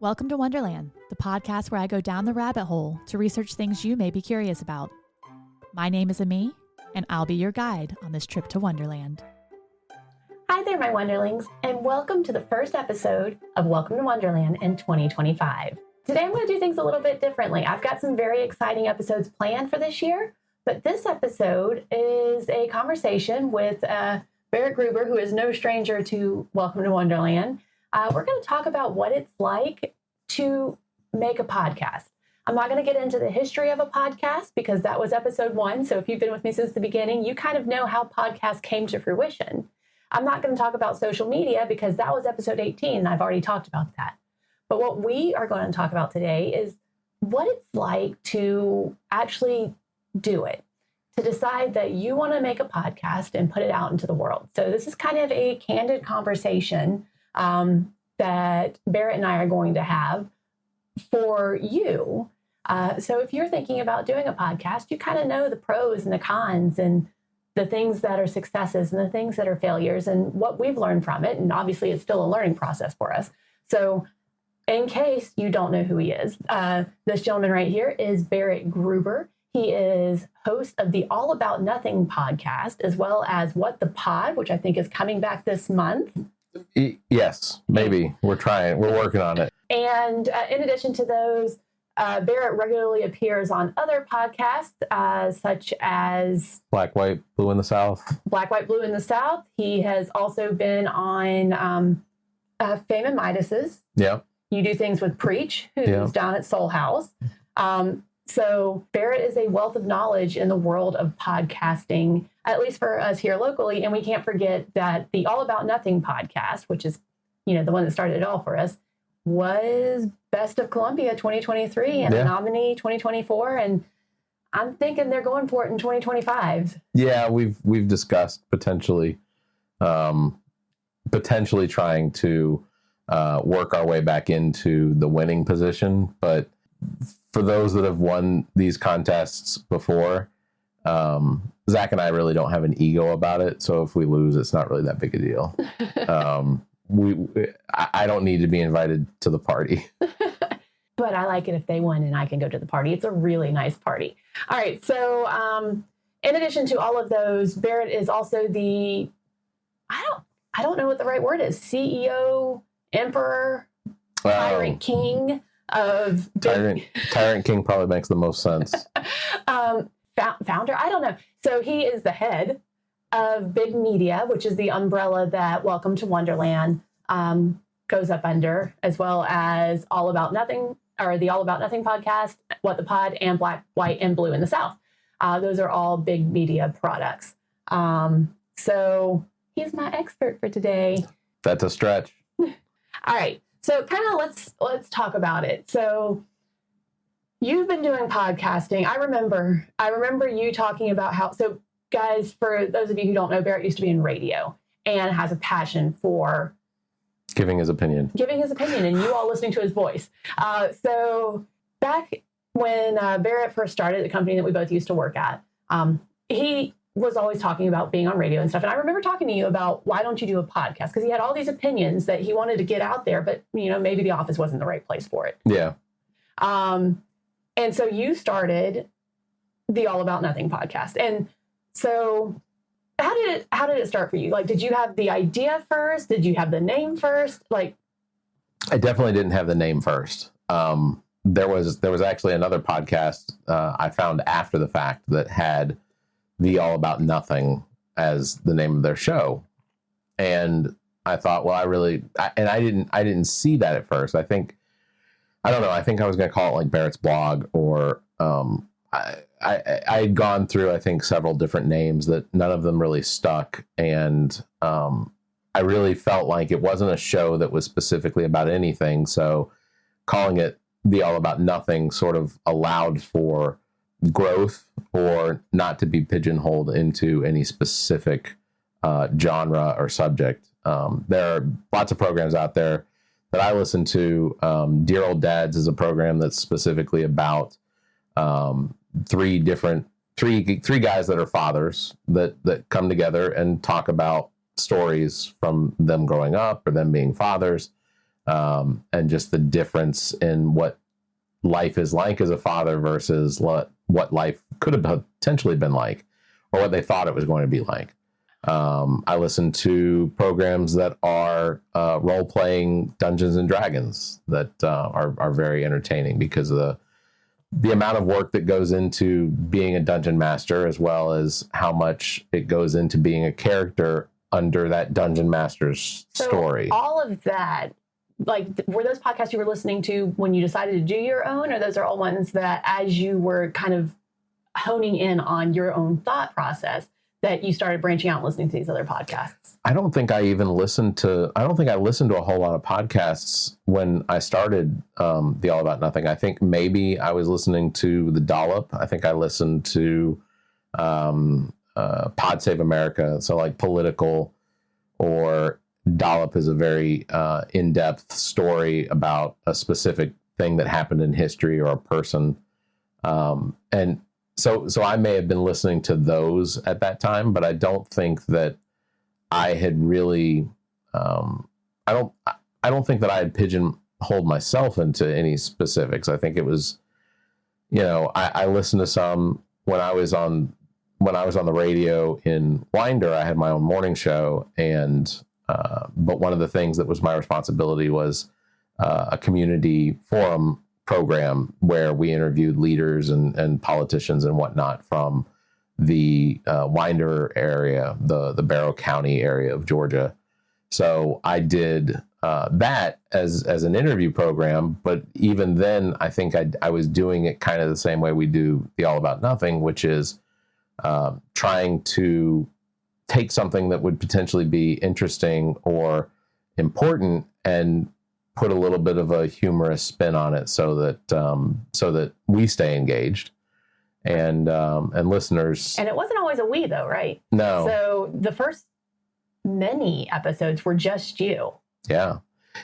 Welcome to Wonderland, the podcast where I go down the rabbit hole to research things you may be curious about. My name is Ami, and I'll be your guide on this trip to Wonderland. Hi there, my Wonderlings, and welcome to the first episode of Welcome to Wonderland in 2025. Today I'm going to do things a little bit differently. I've got some very exciting episodes planned for this year, but this episode is a conversation with Barrett Gruber, who is no stranger to Welcome to Wonderland. We're going to talk about what it's like to make a podcast. I'm not going to get into the history of a podcast because that was episode 1. So if you've been with me since the beginning, you kind of know how podcasts came to fruition. I'm not going to talk about social media because that was episode 18 and I've already talked about that. But what we are going to talk about today is what it's like to actually do it, to decide that you want to make a podcast and put it out into the world. So this is kind of a candid conversation that Barrett and I are going to have for you. So if you're thinking about doing a podcast, you kind of know the pros and the cons and the things that are successes and the things that are failures and what we've learned from it. And obviously it's still a learning process for us. So in case you don't know who he is, this gentleman right here is Barrett Gruber. He is host of the All About Nothing podcast, as well as What the Pod, which I think is coming back this month. Yes, maybe. We're trying. We're working on it. And in addition to those, Barrett regularly appears on other podcasts, such as Black, White, Blue in the South. Black, White, Blue in the South. He has also been on Fame and Midas's. Yeah. You do things with Preach, who's down at Soul House. So Barrett is a wealth of knowledge in the world of podcasting, at least for us here locally. And we can't forget that the All About Nothing podcast, which is, the one that started it all for us, was Best of Columbia 2023 and a nominee 2024. And I'm thinking they're going for it in 2025. Yeah, we've discussed potentially trying to work our way back into the winning position. But for those that have won these contests before, Zach and I really don't have an ego about it. So if we lose, it's not really that big a deal. I don't need to be invited to the party. But I like it if they win and I can go to the party. It's a really nice party. All right. So in addition to all of those, Barrett is also the, I don't know what the right word is, CEO, emperor, tyrant king of Tyrant King probably makes the most sense. Founder, I don't know. So he is the head of Big Media, which is the umbrella that Welcome to Wonderland goes up under, as well as All About Nothing, or the All About Nothing podcast, What the Pod, and Black, White, and Blue in the South. Those are all Big Media products. So he's my expert for today. That's a stretch. All right. So kind of let's talk about it. So you've been doing podcasting. I remember you talking about how, so guys, for those of you who don't know, Barrett used to be in radio and has a passion for giving his opinion and you all listening to his voice. So back when Barrett first started the company that we both used to work at, he was always talking about being on radio and stuff. And I remember talking to you about, why don't you do a podcast? Because he had all these opinions that he wanted to get out there, but maybe the office wasn't the right place for it. Yeah. And so you started the All About Nothing podcast. And so how did it start for you? Like, did you have the idea first? Did you have the name first? Like, I definitely didn't have the name first. There was actually another podcast I found after the fact that had the All About Nothing as the name of their show. And I thought, well, I didn't see that at first. I think I was going to call it like Barrett's blog, or I had gone through, I think, several different names that none of them really stuck. And I really felt like it wasn't a show that was specifically about anything. So calling it the All About Nothing sort of allowed for growth, or not to be pigeonholed into any specific genre or subject. There are lots of programs out there that I listen to. Dear Old Dads is a program that's specifically about three guys that are fathers that come together and talk about stories from them growing up or them being fathers. and just the difference in what life is like as a father versus what life could have potentially been like, or what they thought it was going to be like. I listen to programs that are role-playing Dungeons and Dragons that are very entertaining because of the amount of work that goes into being a dungeon master, as well as how much it goes into being a character under that dungeon master's story. All of that, like, were those podcasts you were listening to when you decided to do your own, or those are all ones that as you were kind of honing in on your own thought process that you started branching out and listening to these other podcasts? I don't think I listened to a whole lot of podcasts when I started the All About Nothing. I think maybe I was listening to The Dollop. I think I listened to Pod Save America. So like political, or Dollop is a very in-depth story about a specific thing that happened in history or a person. And so I may have been listening to those at that time, but I don't think that I had really, I don't think that I had pigeonholed myself into any specifics. I think it was, I listened to some when I was on the radio in Winder. I had my own morning show, but one of the things that was my responsibility was a community forum program where we interviewed leaders and politicians and whatnot from the Winder area, the Barrett County area of Georgia. So I did that as an interview program, but even then, I think I was doing it kind of the same way we do the All About Nothing, which is trying to take something that would potentially be interesting or important and put a little bit of a humorous spin on it, so that we stay engaged and listeners. And it wasn't always a we, though, right? No. So the first many episodes were just you. Yeah.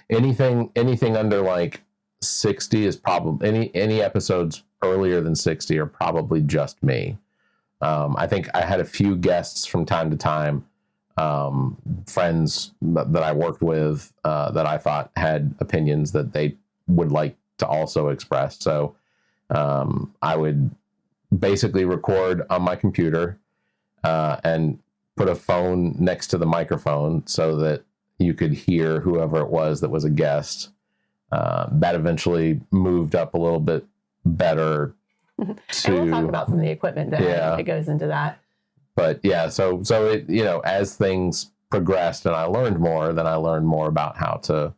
Anything under like 60 is probably any episodes earlier than 60 are probably just me. I think I had a few guests from time to time, friends that I worked with that I thought had opinions that they would like to also express. So I would basically record on my computer and put a phone next to the microphone so that you could hear whoever it was that was a guest. That eventually moved up a little bit better. And we'll talk about some of the equipment that goes into that. But yeah, so it, as things progressed and I learned more, then I learned more about how to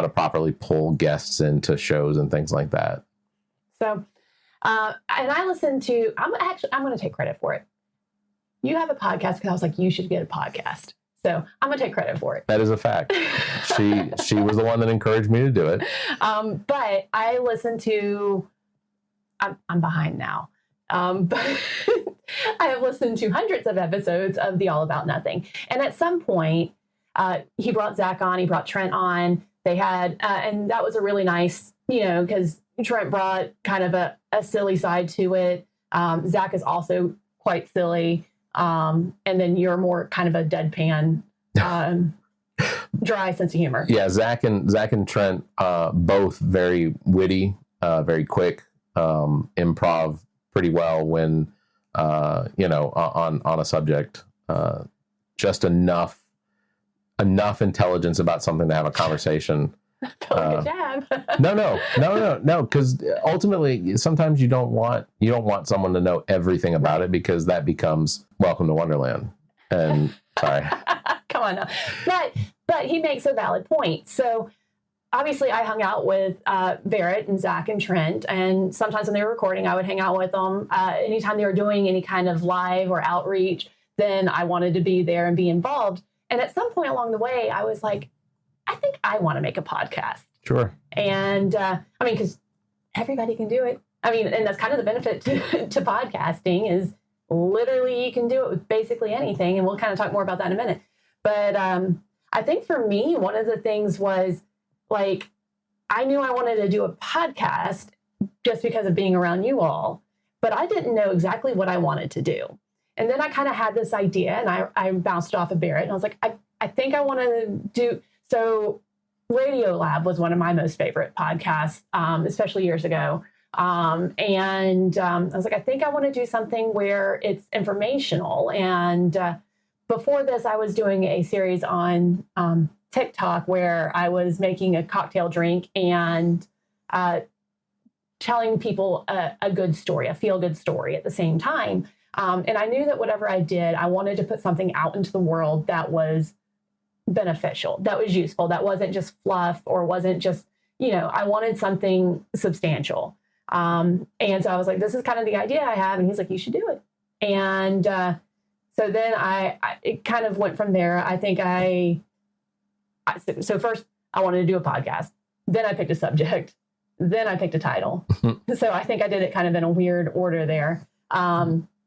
properly pull guests into shows and things like that. So, and I listened to, I'm going to take credit for it. You have a podcast because I was like, you should get a podcast. So I'm going to take credit for it. That is a fact. She was the one that encouraged me to do it. But I listened to, I'm behind now. But I have listened to hundreds of episodes of the All About Nothing. And at some point, he brought Zach on, he brought Trent on. They had, and that was a really nice, because Trent brought kind of a silly side to it. Zach is also quite silly. And then you're more kind of a deadpan, dry sense of humor. Yeah, Zach and Trent, both very witty, very quick, improv pretty well when, on a subject, just enough intelligence about something to have a conversation. Good job. No. Because ultimately, sometimes you don't want someone to know everything about it, because that becomes Welcome to Wonderland. And sorry, come on now. But he makes a valid point. So obviously, I hung out with Barrett and Zach and Trent, and sometimes when they were recording, I would hang out with them. Anytime they were doing any kind of live or outreach, then I wanted to be there and be involved. And at some point along the way, I was like, I think I want to make a podcast. Sure. And because everybody can do it. And that's kind of the benefit to podcasting is literally you can do it with basically anything. And we'll kind of talk more about that in a minute. But I think for me, one of the things was like, I knew I wanted to do a podcast just because of being around you all, but I didn't know exactly what I wanted to do. And then I kind of had this idea and I bounced it off of Barrett and I was like, I think I want to do. So Radio Lab was one of my most favorite podcasts, especially years ago. I was like, I think I want to do something where it's informational. And before this, I was doing a series on TikTok where I was making a cocktail drink and telling people a good story, a feel-good story at the same time. And I knew that whatever I did, I wanted to put something out into the world that was beneficial, that was useful, that wasn't just fluff or wasn't just, I wanted something substantial. And so I was like, this is kind of the idea I have. And he's like, you should do it. And so then it kind of went from there. I think so first I wanted to do a podcast. Then I picked a subject. Then I picked a title. So I think I did it kind of in a weird order there.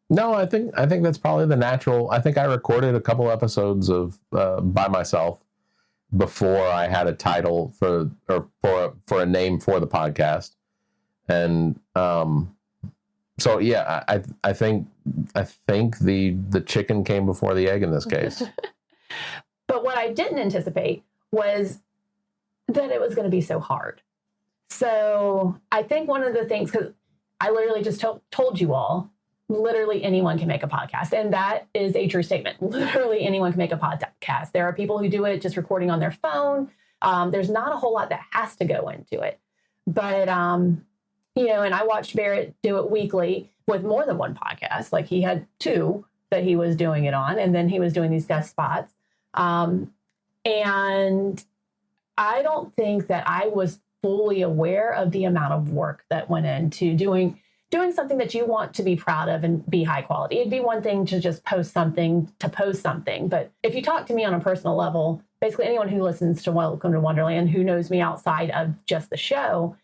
No, I think that's probably the natural. I think I recorded a couple episodes of by myself before I had a title for a name for the podcast. And so yeah, I think the chicken came before the egg in this case. But what I didn't anticipate was that it was going to be so hard. So I think one of the things, because I literally just told you all, literally anyone can make a podcast. And that is a true statement. Literally anyone can make a podcast. There are people who do it just recording on their phone. There's not a whole lot that has to go into it. But, and I watched Barrett do it weekly with more than one podcast. Like he had 2 that he was doing it on, and then he was doing these guest spots. And I don't think that I was fully aware of the amount of work that went into doing something that you want to be proud of and be high quality. It'd be one thing to just post something. But if you talk to me on a personal level, basically anyone who listens to Welcome to Wonderland, who knows me outside of just the show,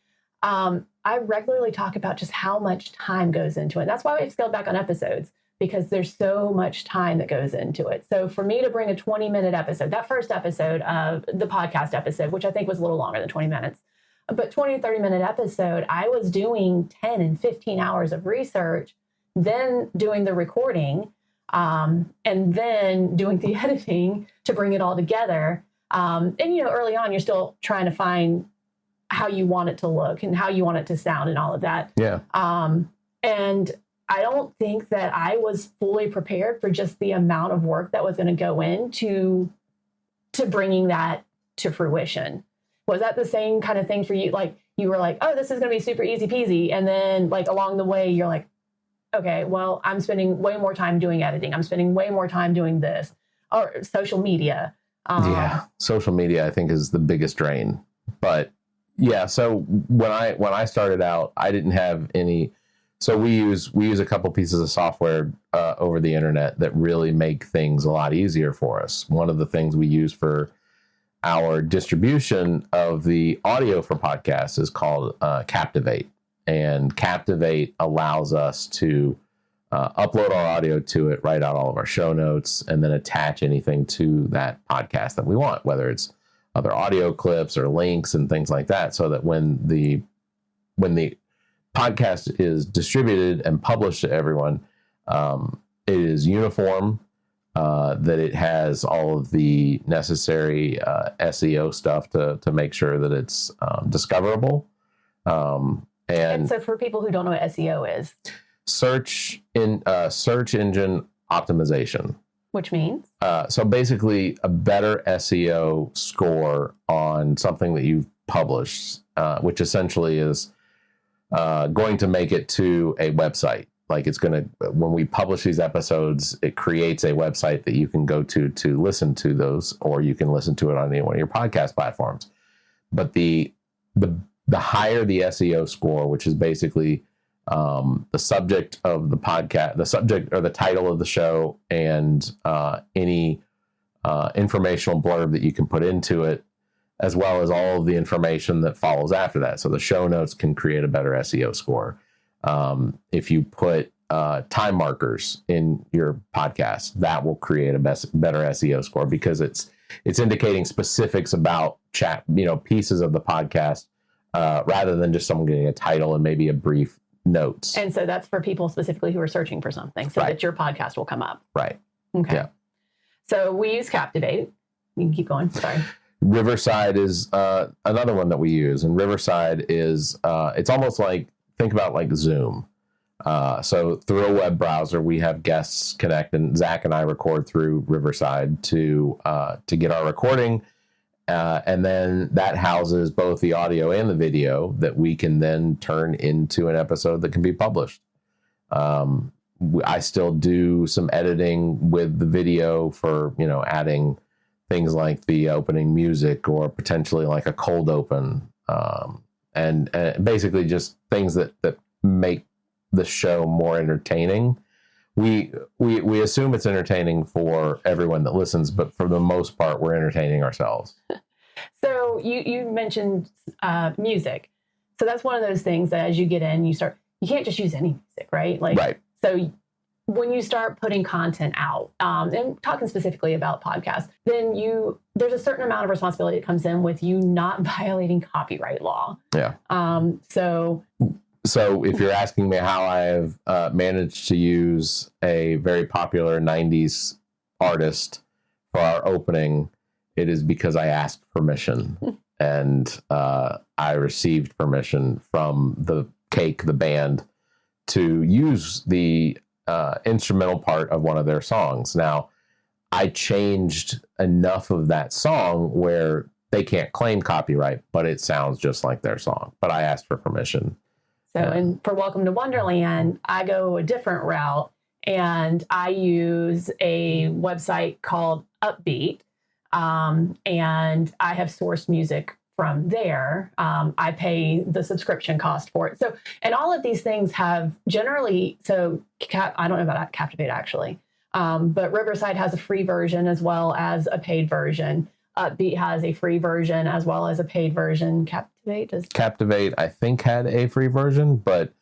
I regularly talk about just how much time goes into it. That's why we've scaled back on episodes, because there's so much time that goes into it. So for me to bring a 20-minute episode, that first episode of the podcast episode, which I think was a little longer than 20 minutes, but 20 or 30-minute episode, I was doing 10 and 15 hours of research, then doing the recording, and then doing the editing to bring it all together. And, early on, you're still trying to find how you want it to look and how you want it to sound and all of that. Yeah. And I don't think that I was fully prepared for just the amount of work that was going to go into bringing that to fruition. Was that the same kind of thing for you? Like you were like, oh, this is going to be super easy peasy. And then like along the way, you're like, okay, well, I'm spending way more time doing editing. I'm spending way more time doing this, or social media. Yeah. Social media, I think, is the biggest drain. But yeah, so when I started out, I didn't have any. So we use a couple pieces of software over the internet that really make things a lot easier for us. One of the things we use for our distribution of the audio for podcasts is called Captivate. And Captivate allows us to upload our audio to it, write out all of our show notes, and then attach anything to that podcast that we want, whether it's other audio clips or links and things like that, so that when the podcast is distributed and published to everyone, it is uniform, that it has all of the necessary SEO stuff to make sure that it's discoverable. And so for people who don't know what SEO is, search engine optimization. Which means? So basically a better SEO score on something that you've published, which essentially is going to make it to a website. Like it's going to, when we publish these episodes, it creates a website that you can go to listen to those, or you can listen to it on any one of your podcast platforms. But the higher the SEO score, which is basically the subject of the podcast, the subject or the title of the show, and any informational blurb that you can put into it, as well as all of the information that follows after that. So the show notes can create a better SEO score. If you put time markers in your podcast, that will create a better SEO score, because it's indicating specifics about pieces of the podcast, rather than just someone getting a title and maybe a brief notes. And so that's for people specifically who are searching for something, so that your podcast will come up. Right. Okay. Yeah. So we use Captivate. You can keep going. Sorry. Riverside is another one that we use, and Riverside is it's almost like, think about like Zoom. So through a web browser, we have guests connect, and Zach and I record through Riverside to get our recording, and then that houses both the audio and the video that we can then turn into an episode that can be published. I still do some editing with the video for, adding things like the opening music or potentially like a cold open, and basically just things that make the show more entertaining. We assume it's entertaining for everyone that listens, but for the most part, we're entertaining ourselves. So you mentioned music. So that's one of those things that as you get in, you can't just use any music, right? Right. So when you start putting content out, and talking specifically about podcasts, then there's a certain amount of responsibility that comes in with you not violating copyright law. Yeah. So if you're asking me how I've managed to use a very popular 90s artist for our opening, it is because I asked permission, and I received permission from the band, to use the instrumental part of one of their songs. Now, I changed enough of that song where they can't claim copyright, but it sounds just like their song. But I asked for permission. So, and for Welcome to Wonderland, I go a different route, and I use a website called Upbeat, and I have sourced music from there. I pay the subscription cost for it. So, and all of these things have generally, I don't know about Captivate actually, but Riverside has a free version as well as a paid version. Upbeat has a free version as well as a paid version. Captivate, I think, had a free version, but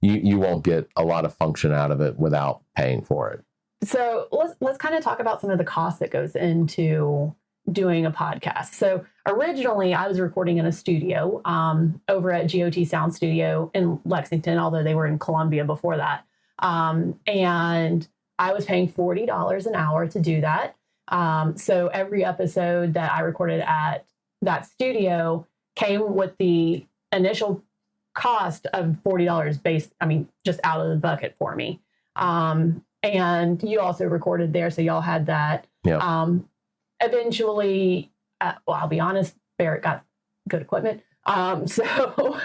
you won't get a lot of function out of it without paying for it. So let's kind of talk about some of the costs that goes into doing a podcast. So originally I was recording in a studio over at GOT Sound Studio in Lexington, although they were in Columbia before that. And I was paying $40 an hour to do that. So every episode that I recorded at that studio came with the initial cost of $40 just out of the bucket for me. And you also recorded there, so y'all had that. Yeah. Eventually, I'll be honest, Barrett got good equipment. So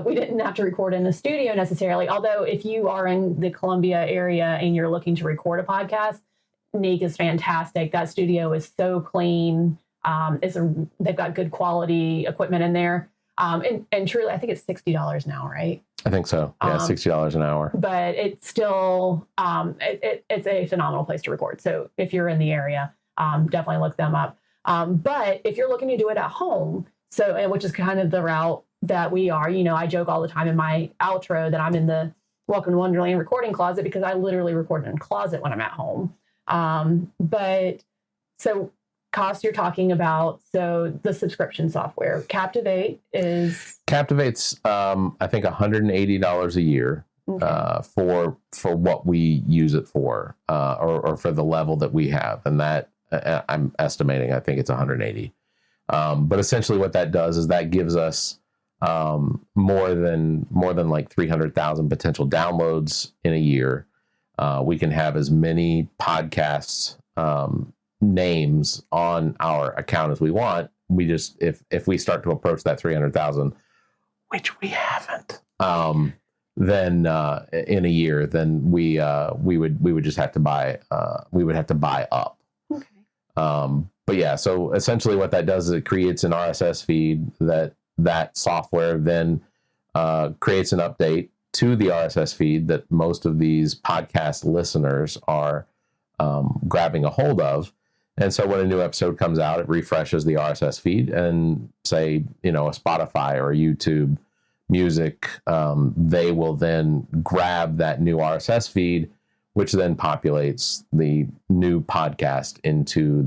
we didn't have to record in the studio necessarily. Although if you are in the Columbia area and you're looking to record a podcast, Neek is fantastic. That studio is so clean. They've got good quality equipment in there. And truly, I think it's $60 an hour, right? I think so. Yeah, $60 an hour. But it's still, it's a phenomenal place to record. So if you're in the area, definitely look them up. But if you're looking to do it at home, which is kind of the route that we are, I joke all the time in my outro that I'm in the Welcome to Wonderland recording closet because I literally record in a closet when I'm at home. But so cost you're talking about, so the subscription software, Captivate's I think $180 a year. Okay. For what we use it for, or for the level that we have, and that I'm estimating, I think it's 180. But essentially, what that does is that gives us more than like 300,000 potential downloads in a year. We can have as many podcasts names on our account as we want. We just if we start to approach that 300,000, which we haven't. Then in a year, then we would just have to buy up. Okay. But yeah, so essentially what that does is it creates an RSS feed that software then creates an update to the RSS feed that most of these podcast listeners are grabbing a hold of. And so when a new episode comes out, it refreshes the RSS feed, and say, a Spotify or a YouTube Music, they will then grab that new RSS feed, which then populates the new podcast into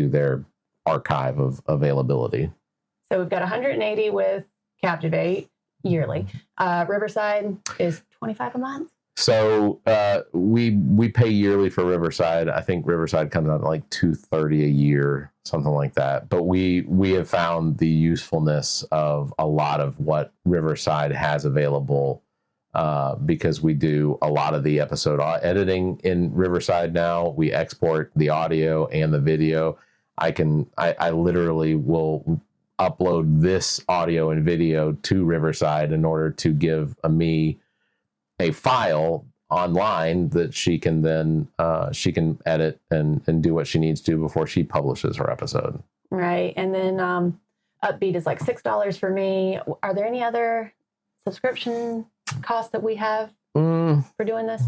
their archive of availability. So we've got 180 with Captivate yearly. Riverside is $25 a month. So we pay yearly for Riverside. I think Riverside comes out like $230 a year, something like that. But we have found the usefulness of a lot of what Riverside has available because we do a lot of the episode editing in Riverside now. We export the audio and the video. I literally will upload this audio and video to Riverside in order to give me a file online that she can then she can edit and do what she needs to before she publishes her episode. Right. And then Upbeat is like $6 for me. Are there any other subscription costs that we have for doing this?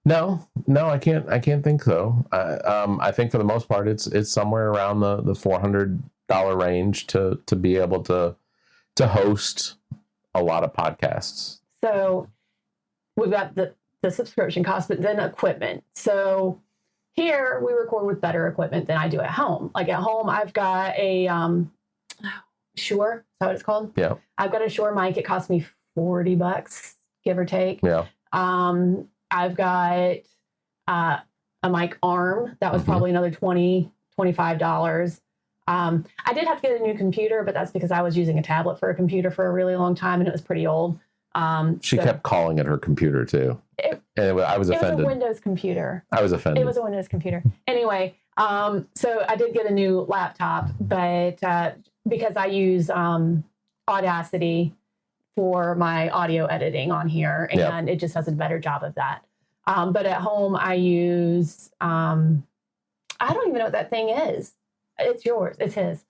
No, I can't think so. I think for the most part it's somewhere around the $400 range to be able to host a lot of podcasts. So we've got the subscription cost, but then equipment. So here we record with better equipment than I do at home. Like at home, I've got a Shure. Is that what it's called? Yeah. I've got a Shure mic. It cost me $40, give or take. Yeah. I've got a mic arm. That was probably another $20, $25. I did have to get a new computer, but that's because I was using a tablet for a computer for a really long time and it was pretty old. She kept calling it her computer too. I was offended. It was a Windows computer. I was offended. It was a Windows computer. Anyway, so I did get a new laptop, but because I use Audacity for my audio editing on here, and it just does a better job of that. But at home, I use, I don't even know what that thing is. It's yours. It's his.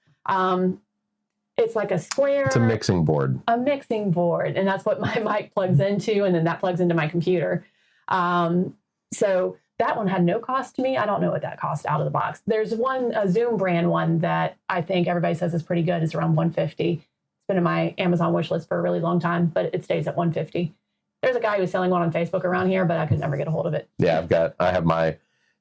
It's like a square. It's a mixing board. A mixing board. And that's what my mic plugs into. And then that plugs into my computer. So that one had no cost to me. I don't know what that cost out of the box. There's a Zoom brand one that I think everybody says is pretty good. It's around $150. It's been in my Amazon wish list for a really long time, but it stays at $150. There's a guy who's selling one on Facebook around here, but I could never get a hold of it. Yeah, I have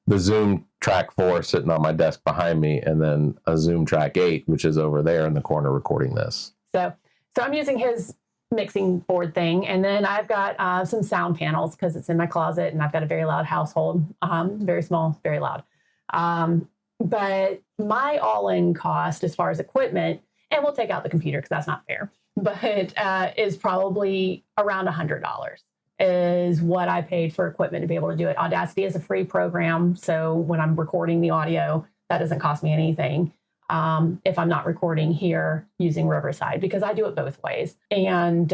the Zoom Track 4 sitting on my desk behind me, and then a Zoom Track 8, which is over there in the corner recording this. So I'm using his mixing board thing, and then I've got some sound panels because it's in my closet, and I've got a very loud household, very small, very loud. But my all-in cost as far as equipment, and we'll take out the computer because that's not fair, but is probably around $100. Is what I paid for equipment to be able to do it. Audacity is a free program, so when I'm recording the audio, that doesn't cost me anything if I'm not recording here using Riverside, because I do it both ways. And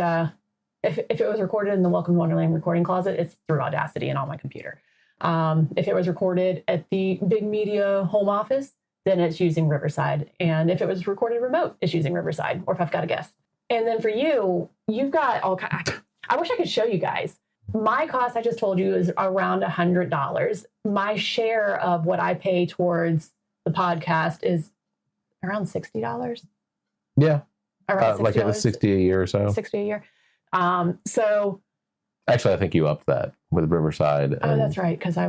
if it was recorded in the Welcome to Wonderland recording closet, it's through Audacity and on my computer. If it was recorded at the big media home office, then it's using Riverside. And if it was recorded remote, it's using Riverside, or if I've got a guest. And then for you, you've got all kinds. I wish I could show you guys. My cost, I just told you, is around $100. My share of what I pay towards the podcast is around $60. Yeah. Around $60. Like it was $60 a year or so. $60 a year. So actually, I think you upped that with Riverside. Oh, that's right. Because I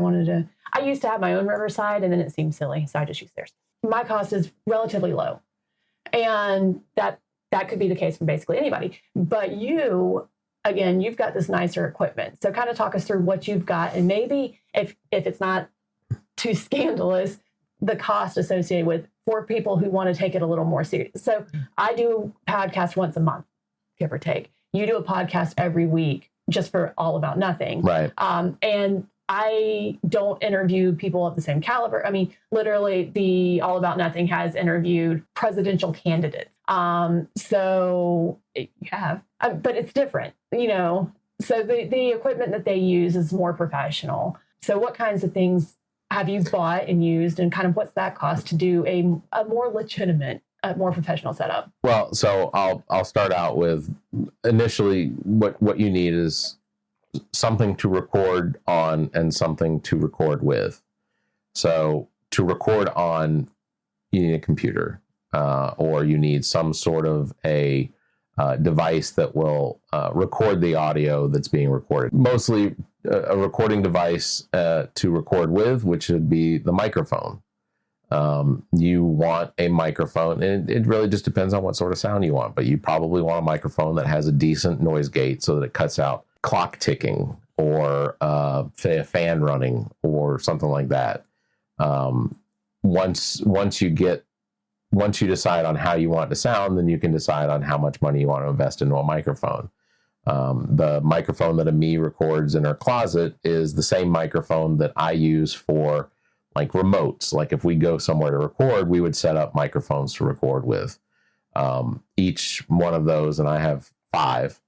used to have my own Riverside, and then it seemed silly, so I just used theirs. My cost is relatively low. And that could be the case for basically anybody. But again, you've got this nicer equipment. So kind of talk us through what you've got, and maybe if it's not too scandalous, the cost associated with for people who want to take it a little more serious. So I do a podcast once a month, give or take. You do a podcast every week just for All About Nothing. Right. And I don't interview people of the same caliber. I mean, literally, the All About Nothing has interviewed presidential candidates. So you have, but it's different, So the equipment that they use is more professional. So what kinds of things have you bought and used, and kind of what's that cost to do a more legitimate, more professional setup? Well, so I'll start out with initially what you need is something to record on and something to record with. So to record on, you need a computer, or you need some sort of a device that will record the audio that's being recorded. Mostly a recording device to record with, which would be the microphone. You want a microphone, and it really just depends on what sort of sound you want, but you probably want a microphone that has a decent noise gate so that it cuts out clock ticking or say a fan running or something like that. Once you decide on how you want it to sound, then you can decide on how much money you want to invest into a microphone. The microphone that Ami records in her closet is the same microphone that I use for like remotes. Like if we go somewhere to record, we would set up microphones to record with. Each one of those, and I have 5,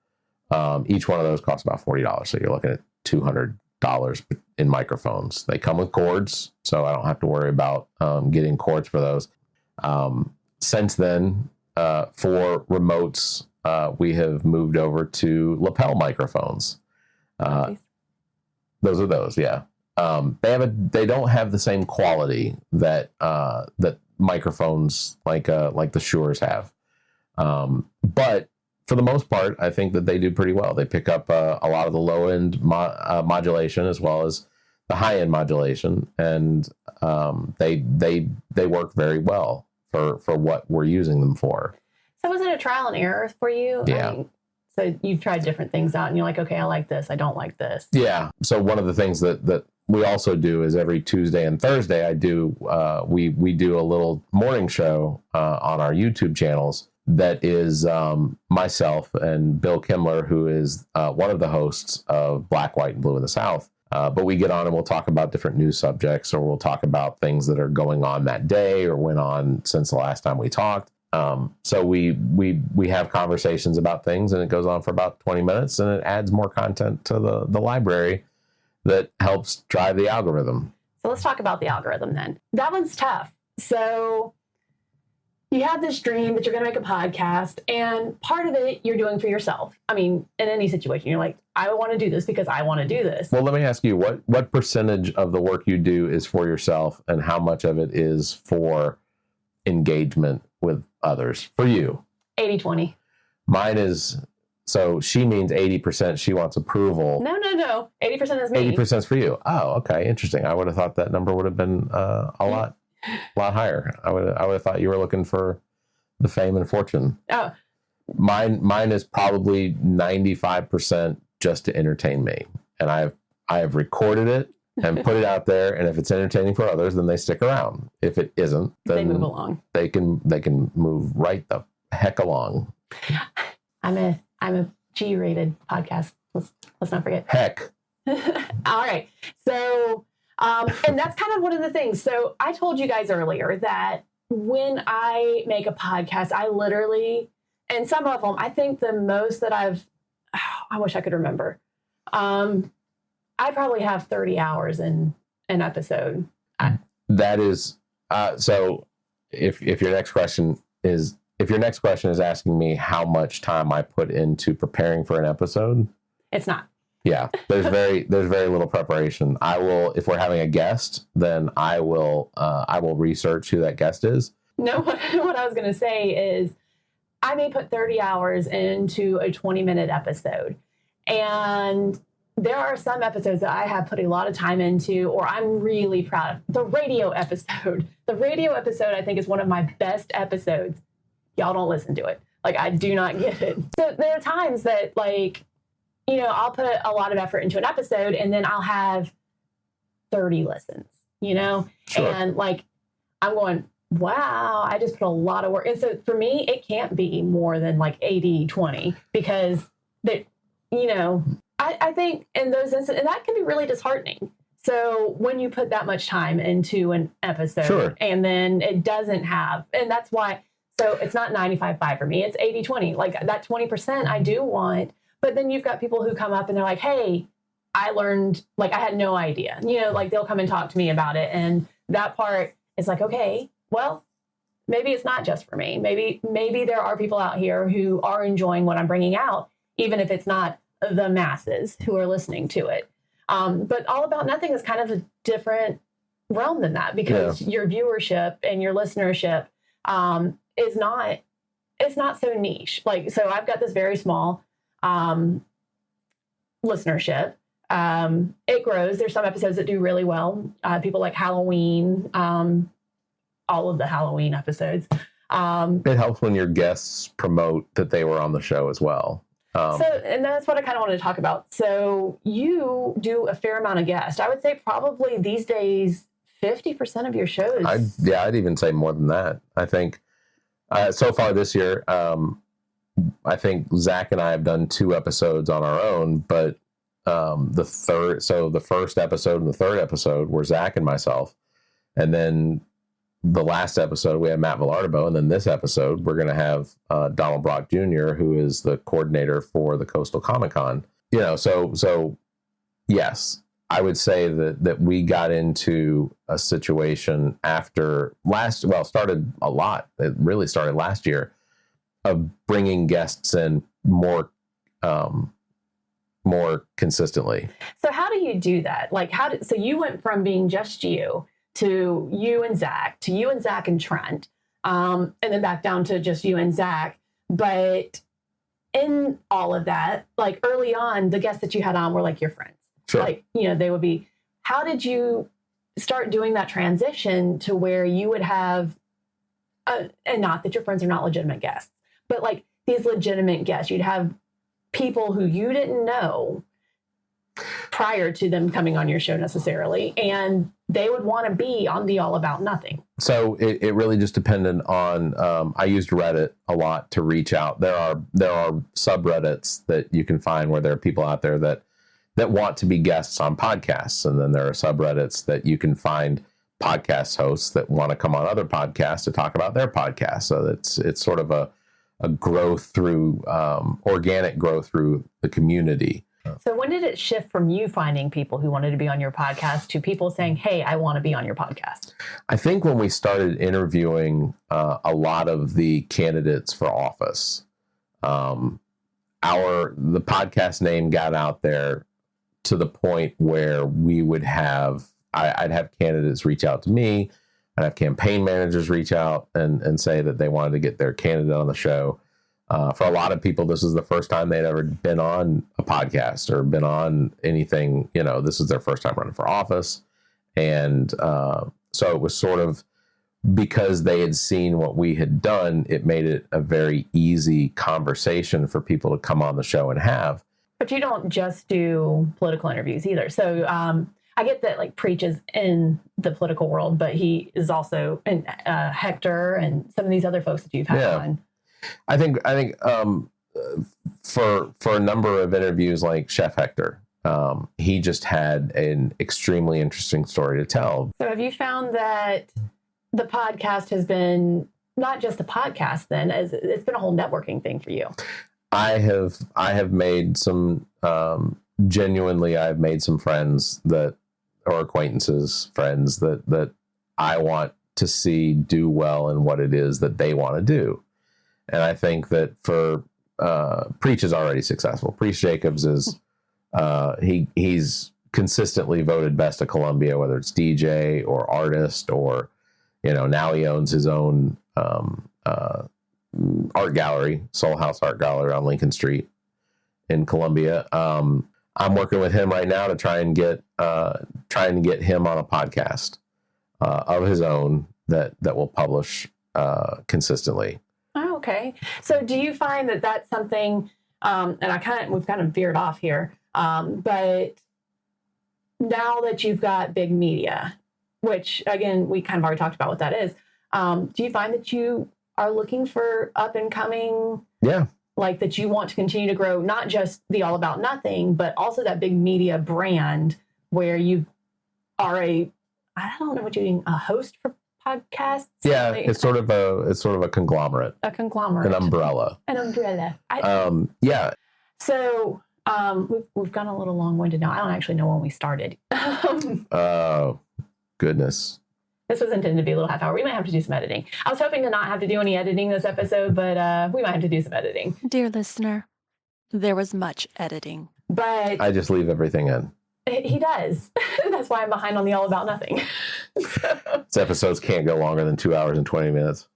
each one of those costs about $40. So you're looking at $200 in microphones. They come with cords, so I don't have to worry about getting cords for those. Since then, for remotes, we have moved over to lapel microphones. Those are those, yeah. They don't have the same quality that microphones like the Shure have. But for the most part, I think that they do pretty well. They pick up a lot of the low end modulation as well as the high end modulation, and they work very well for what we're using them for. So was it a trial and error for you? Yeah. I mean, so you've tried different things out and you're like, okay, I like this. I don't like this. Yeah. So one of the things that we also do is every Tuesday and Thursday, we do a little morning show on our YouTube channels that is myself and Bill Kimler, who is one of the hosts of Black, White, and Blue in the South. But we get on and we'll talk about different news subjects, or we'll talk about things that are going on that day or went on since the last time we talked. So we have conversations about things, and it goes on for about 20 minutes, and it adds more content to the library that helps drive the algorithm. So let's talk about the algorithm then. That one's tough. So you have this dream that you're going to make a podcast, and part of it you're doing for yourself. I mean, in any situation, you're like, I want to do this because I want to do this. Well, let me ask you, what percentage of the work you do is for yourself, and how much of it is for engagement with others for you? 80-20. Mine is, so she means 80%. She wants approval. No. 80% is me. 80% is for you. Oh, okay. Interesting. I would have thought that number would have been a lot higher. I would have thought you were looking for the fame and fortune. Oh, mine is probably 95% just to entertain me. And I have recorded it and put it out there, and if it's entertaining for others, then they stick around. If it isn't, then they move along. They can move right the heck along. I'm a G-rated podcast. Let's not forget. Heck. All right. So, and that's kind of one of the things. So I told you guys earlier that when I make a podcast, I literally, and some of them, I think the most that I wish I could remember. I probably have 30 hours in an episode. That is, so if your next question is asking me how much time I put into preparing for an episode, it's not. Yeah, there's very little preparation. I will, if we're having a guest, then I will research who that guest is. No, what I was going to say is I may put 30 hours into a 20-minute episode, and there are some episodes that I have put a lot of time into, or I'm really proud of. The radio episode, I think, is one of my best episodes. Y'all don't listen to it. Like, I do not get it. So there are times that, like, you know, I'll put a lot of effort into an episode, and then I'll have 30 listens, you know? Sure. And, like, I'm going, wow, I just put a lot of work. And so for me, it can't be more than, like, 80-20, because, that, you know, I think in those instances, and that can be really disheartening. So when you put that much time into an episode, sure, and then it doesn't have, and that's why, so it's not 95-5 for me, it's 80-20. Like, that 20% I do want, but then you've got people who come up and they're like, hey, I learned, like, I had no idea, you know, like, they'll come and talk to me about it. And that part is like, okay, well, maybe it's not just for me. Maybe there are people out here who are enjoying what I'm bringing out, even if it's not the masses who are listening to it. But All About Nothing is kind of a different realm than that, because your viewership and your listenership is not, it's not so niche. Like, so I've got this very small listenership. It grows. There's some episodes that do really well. People like Halloween, all of the Halloween episodes. It helps when your guests promote that they were on the show as well. And that's what I kind of wanted to talk about. So you do a fair amount of guests. I would say probably these days, 50% of your shows. I'd even say more than that. I think so far this year, I think Zach and I have done 2 episodes on our own, but the first episode and the third episode were Zach and myself. And then the last episode, we have Matt Villardo. And then this episode, we're going to have Donald Brock Jr., who is the coordinator for the Coastal Comic-Con. So yes, I would say that we got into a situation after started a lot. It really started last year of bringing guests in more consistently. So how do you do that? So you went from being just you to you and Zach, to you and Zach and Trent, and then back down to just you and Zach. But in all of that, like early on, the guests that you had on were like your friends. Sure. They would be, how did you start doing that transition to where you would have, and not that your friends are not legitimate guests, but like these legitimate guests, you'd have people who you didn't know prior to them coming on your show necessarily, and they would want to be on the All About Nothing. So it really just depended on, I used Reddit a lot to reach out. There are subreddits that you can find where there are people out there that want to be guests on podcasts. And then there are subreddits that you can find podcast hosts that want to come on other podcasts to talk about their podcast. So it's sort of a growth through, organic growth through the community. So when did it shift from you finding people who wanted to be on your podcast to people saying, hey, I want to be on your podcast? I think when we started interviewing a lot of the candidates for office, the podcast name got out there to the point where we would I'd have candidates reach out to me. I'd have campaign managers reach out and say that they wanted to get their candidate on the show. For a lot of people, this is the first time they'd ever been on a podcast or been on anything. This is their first time running for office. And so it was sort of, because they had seen what we had done, it made it a very easy conversation for people to come on the show and have. But you don't just do political interviews either. So I get that like Preach is in the political world, but he is also in Hector and some of these other folks that you've had on. I think for a number of interviews like Chef Hector, he just had an extremely interesting story to tell. So have you found that the podcast has been not just a podcast then, as it's been a whole networking thing for you? I have made some, genuinely, I've made some friends or acquaintances, friends that I want to see do well in what it is that they want to do. And I think that for Preach is already successful. Preach Jacobs is he's consistently voted best of Columbia, whether it's DJ or artist or now he owns his own art gallery, Soul House Art Gallery on Lincoln Street in Columbia. I'm working with him right now to try and get him on a podcast of his own that will publish consistently. Oh, okay. So do you find that that's something, and we've kind of veered off here, but now that you've got big media, which again, we kind of already talked about what that is, do you find that you are looking for up and coming? Yeah. Like that you want to continue to grow, not just the All About Nothing, but also that big media brand where you are I don't know what you're doing, a host for podcasts? Yeah, it's sort of a conglomerate. A conglomerate. An umbrella. Yeah. So we've gone a little long-winded now. I don't actually know when we started. Oh, goodness. This was intended to be a little half hour. We might have to do some editing. I was hoping to not have to do any editing this episode, but we might have to do some editing. Dear listener, there was much editing. But I just leave everything in. He does. That's why I'm behind on the All About Nothing. These episodes can't go longer than 2 hours and 20 minutes.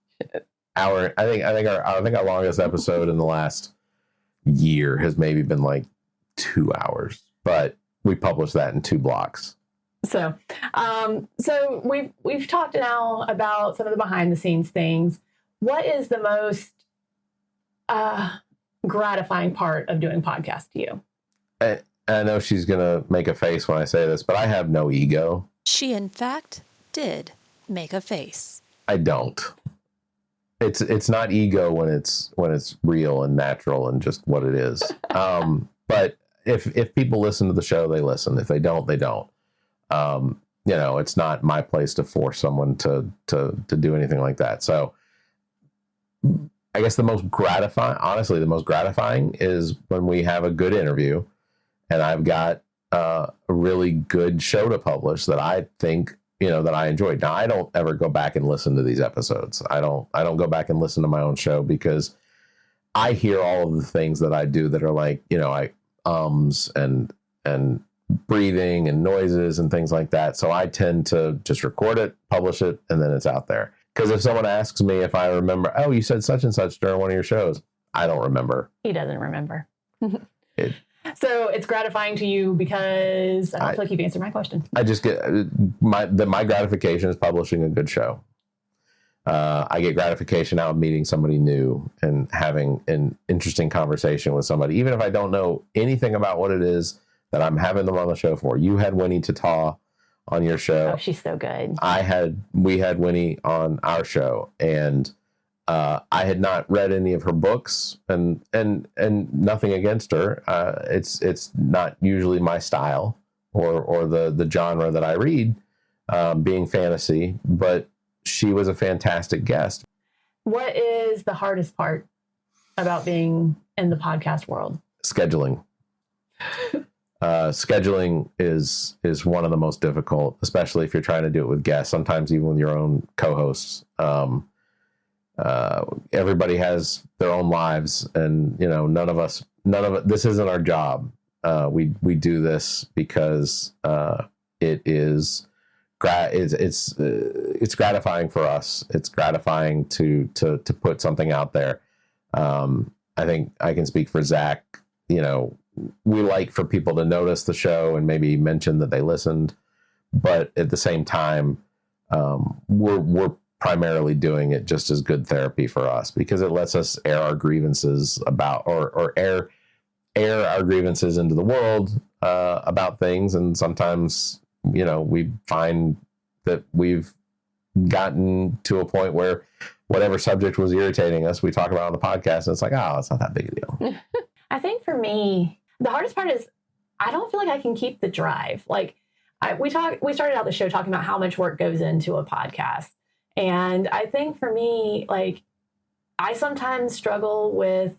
I think our longest episode in the last year has maybe been like 2 hours, but we published that in 2 blocks. So we've talked now about some of the behind the scenes things. What is the most gratifying part of doing podcasts to you? I know she's going to make a face when I say this, but I have no ego. She, in fact, did make a face. I don't. It's not ego when it's real and natural and just what it is. But if people listen to the show, they listen. If they don't, they don't. It's not my place to force someone to do anything like that. So I guess the most gratifying is when we have a good interview and I've got a really good show to publish that I think, that I enjoyed. Now, I don't ever go back and listen to these episodes. I don't go back and listen to my own show because I hear all of the things that I do that are like, and breathing and noises and things like that. So I tend to just record it, publish it, and then it's out there. Because if someone asks me if I remember, oh, you said such and such during one of your shows, I don't remember. He doesn't remember. So it's gratifying to you because I don't feel like you've answered my question. I just get my gratification is publishing a good show. I get gratification out of meeting somebody new and having an interesting conversation with somebody, even if I don't know anything about what it is that I'm having them on the show for. You had Winnie Tata on your show. Oh, she's so good. We had Winnie on our show, and I had not read any of her books, and nothing against her. It's not usually my style or the genre that I read, being fantasy, but she was a fantastic guest. What is the hardest part about being in the podcast world? Scheduling. Scheduling is one of the most difficult, especially if you're trying to do it with guests, sometimes even with your own co-hosts. Everybody has their own lives, and none of it, this isn't our job. We do this because it is it's gratifying for us. It's gratifying to put something out there. I think I can speak for Zach. We like for people to notice the show and maybe mention that they listened, but at the same time, we're primarily doing it just as good therapy for us because it lets us air our grievances about or air our grievances into the world about things. And sometimes, we find that we've gotten to a point where whatever subject was irritating us, we talk about on the podcast, and it's like, oh, it's not that big a deal. I think for me, the hardest part is I don't feel like I can keep the drive. Like we started out the show talking about how much work goes into a podcast. And I think for me, like, I sometimes struggle with,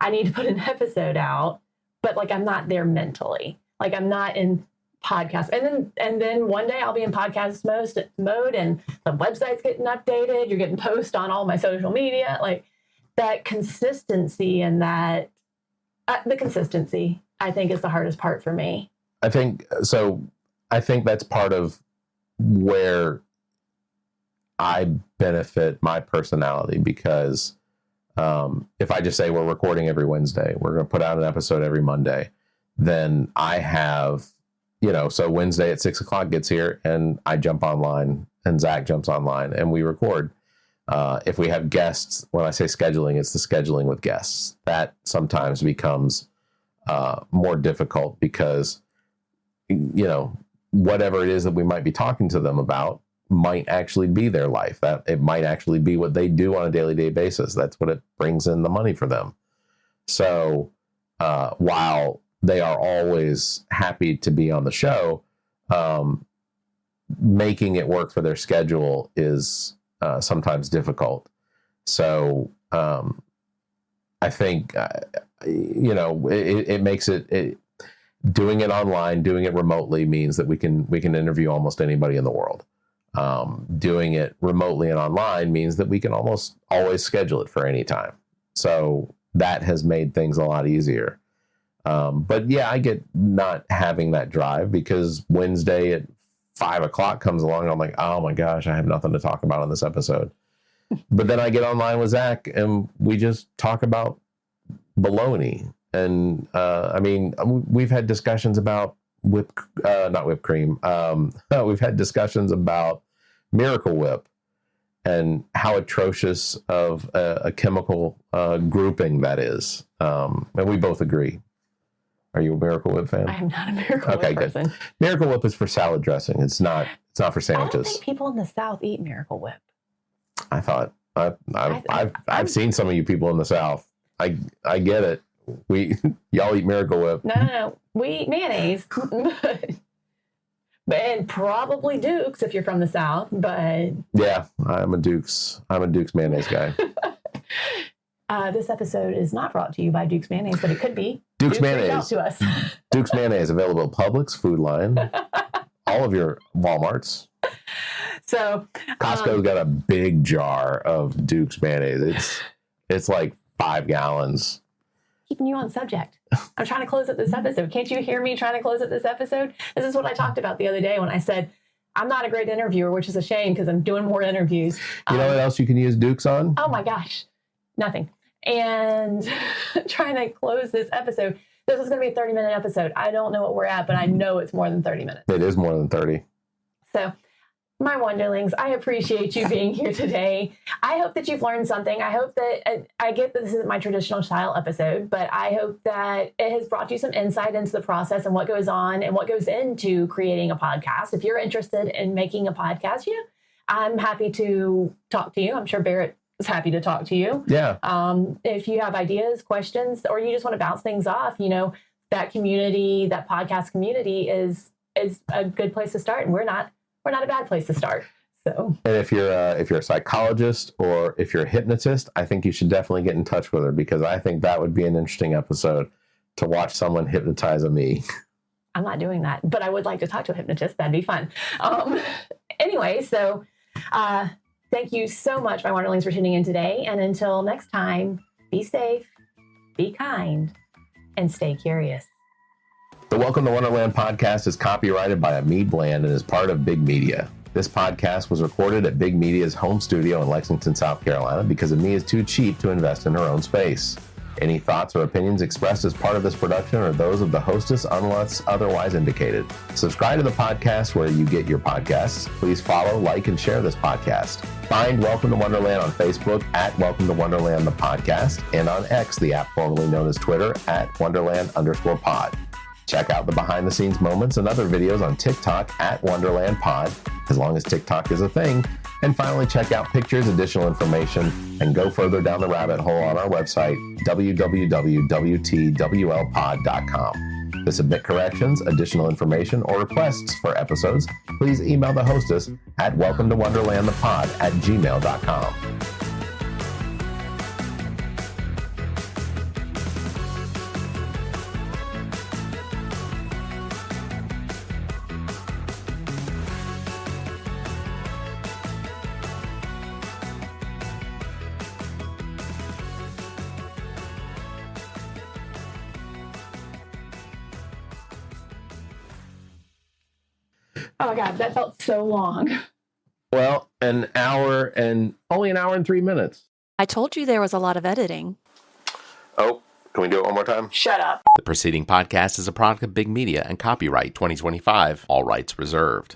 I need to put an episode out, but like, I'm not there mentally. Like, I'm not in podcast. And then one day I'll be in podcast mode and the website's getting updated. You're getting posts on all my social media. Like, that consistency and that, the consistency, I think, is the hardest part for me. I think that's part of where I benefit my personality, because if I just say we're recording every Wednesday, we're going to put out an episode every Monday, then I have, so Wednesday at 6:00 gets here and I jump online and Zach jumps online and we record. If we have guests, when I say scheduling, it's the scheduling with guests. That sometimes becomes more difficult because, whatever it is that we might be talking to them about might actually be their life. That it might actually be what they do on a daily basis. That's what it brings in the money for them. So while they are always happy to be on the show, making it work for their schedule is sometimes difficult. So I think, it makes it doing it online, doing it remotely means that we can interview almost anybody in the world. Doing it remotely and online means that we can almost always schedule it for any time. So that has made things a lot easier. But yeah, I get not having that drive because Wednesday at 5:00 comes along and I'm like, oh my gosh, I have nothing to talk about on this episode. But then I get online with Zach and we just talk about baloney. And we've had discussions about not whipped cream. We've had discussions about Miracle Whip and how atrocious of a chemical grouping that is. And we both agree. Are you a Miracle Whip fan? I am not a Miracle Whip person. Good. Miracle Whip is for salad dressing. It's not for sandwiches. I don't think people in the South eat Miracle Whip. I thought I've seen some of you people in the South. I get it. Y'all eat Miracle Whip. No. We eat mayonnaise. And probably Duke's if you're from the South, but yeah, I'm a Duke's mayonnaise guy. This episode is not brought to you by Duke's mayonnaise, but it could be. Duke's mayonnaise. Out to us. Duke's mayonnaise available at Publix, Food Line, all of your Walmarts. So Costco's got a big jar of Duke's mayonnaise. It's like 5 gallons. Keeping you on subject. I'm trying to close up this episode. Can't you hear me trying to close up this episode? This is what I talked about the other day when I said I'm not a great interviewer, which is a shame because I'm doing more interviews. You know what else you can use Duke's on? Oh my gosh, nothing. And trying to close this episode. This is going to be a 30-minute episode. I don't know what we're at, but I know it's more than 30 minutes. It is more than 30. So, my Wonderlings, I appreciate you being here today. I hope that you've learned something. I hope that I get that this isn't my traditional style episode, but I hope that it has brought you some insight into the process and what goes on and what goes into creating a podcast. If you're interested in making a podcast, I'm happy to talk to you. I'm sure Barrett is happy to talk to you. Yeah. If you have ideas, questions, or you just want to bounce things off, that community, that podcast community is a good place to start. And we're not a bad place to start. So, and if you're a psychologist or if you're a hypnotist, I think you should definitely get in touch with her because I think that would be an interesting episode to watch someone hypnotize me. I'm not doing that, but I would like to talk to a hypnotist. That'd be fun. Anyway, so thank you so much, my Wonderlings, for tuning in today. And until next time, be safe, be kind, and stay curious. The Welcome to Wonderland podcast is copyrighted by Amid Bland and is part of Big Media. This podcast was recorded at Big Media's home studio in Lexington, South Carolina, because Amid is too cheap to invest in her own space. Any thoughts or opinions expressed as part of this production are those of the hostess unless otherwise indicated. Subscribe to the podcast where you get your podcasts. Please follow, like, and share this podcast. Find Welcome to Wonderland on Facebook at Welcome to Wonderland the podcast and on X, the app formerly known as Twitter, at Wonderland_pod. Check out the behind-the-scenes moments and other videos on TikTok at Wonderland Pod, as long as TikTok is a thing. And finally, check out pictures, additional information, and go further down the rabbit hole on our website, www.wtwlpod.com. To submit corrections, additional information, or requests for episodes, please email the hostess at welcometowonderlandthepod@gmail.com. Oh my God, that felt so long. Well, only an hour and 3 minutes. I told you there was a lot of editing. Oh, can we do it one more time? Shut up. The preceding podcast is a product of Big Media and copyright 2025, all rights reserved.